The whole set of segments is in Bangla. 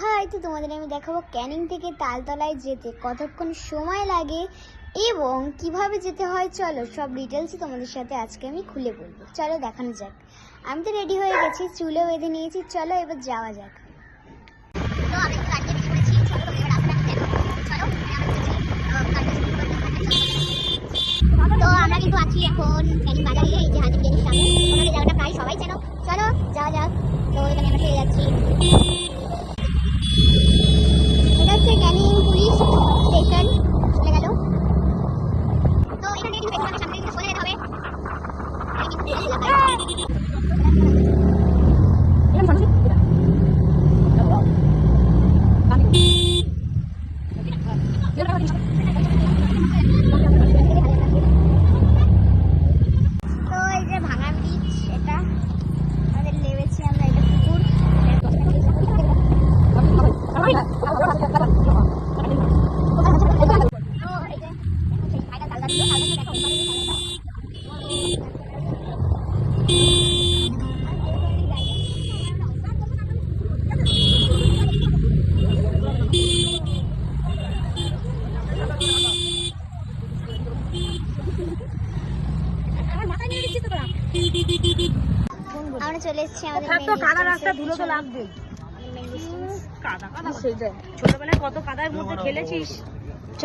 হাই, তো তোমাদের আমি দেখাবো ক্যানিং থেকে তালতলায় যেতে কতক্ষণ সময় লাগে এবং কিভাবে যেতে হয়। চলো সব ডিটেলসই তোমাদের সাথে আজকে আমি খুলে বলবো। চলো দেখানো যাক। আমি তো রেডি হয়ে গেছি, চুলও বেঁধে নিয়েছি। চলো এবার যাওয়া যাক। তো আমরা কিন্তু আছি এখন ক্যানিং বাজারে, এই যে হাজির গেটের সামনে। তোমাদের জায়গাটা প্রায় সবাই চেনো। চলো যাওয়া যাক। তো এখানে আমরা পেয়ে যাচ্ছি, এটা হচ্ছে ক্যানিং পুলিশ স্টেশন। চলে গেল। তো এখানে কিন্তু পেছনে সামনে কিন্তু চলে যেতে হবে। তো এই যে ভাঙা ব্রিজ, এটা আমাদের নেমেছি আমরা, এটা পুকুর। আমরা চলে এসেছি আমাদের রাস্তা। ধুলো তো লাগবে, ছোটবেলায় কত কাদার মধ্যে খেলেছিস। চ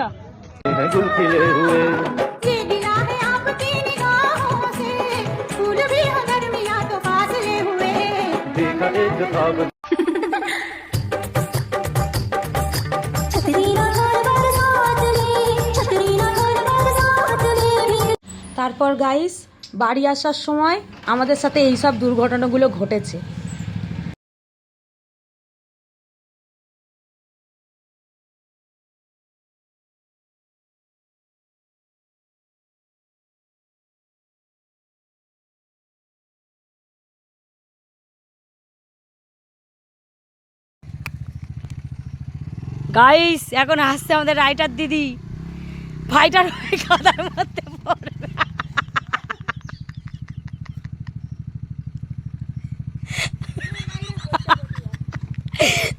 তারপর গাইস বাড়ি আসার সময় আমাদের সাথে এই সব দুর্ঘটনাগুলো ঘটেছে। গাইস এখন আসছে আমাদের রাইটার দিদি, ফাইটার হয়ে কাদার মধ্যে পড়বে।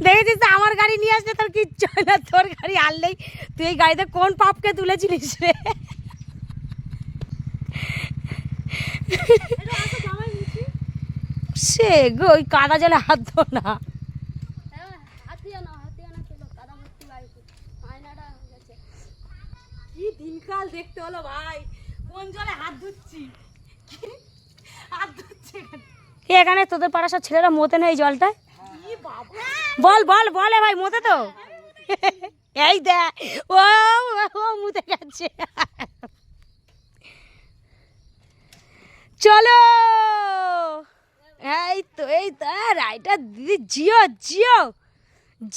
দেখেছিস আমার গাড়ি নিয়ে আসলে তোর কিচ্ছু হয় না, তোর গাড়ি আনলেই তুই এই গাড়িতে কোন পাপকে তুলেছিলিস রে। সে গো ওই কাদা জলে হাত ধো না। কি দিনকাল দেখতে হলো ভাই, কোন জলে হাত ধুচ্ছি, হাত ধুচ্ছে এখানে। তোদের পাড়ার সব ছেলেরা মতে নেই জলটা। বল বল বলে ভাই মতে তো। এই দেখ ও ও মুতে গেছে। চলো এই তো রাইটা দিদি, জিও জিও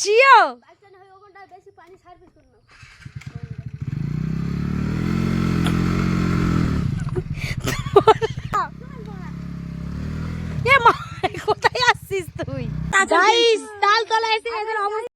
জিও। কোথায় আসছিস তুই? গাইস তালতলা এসে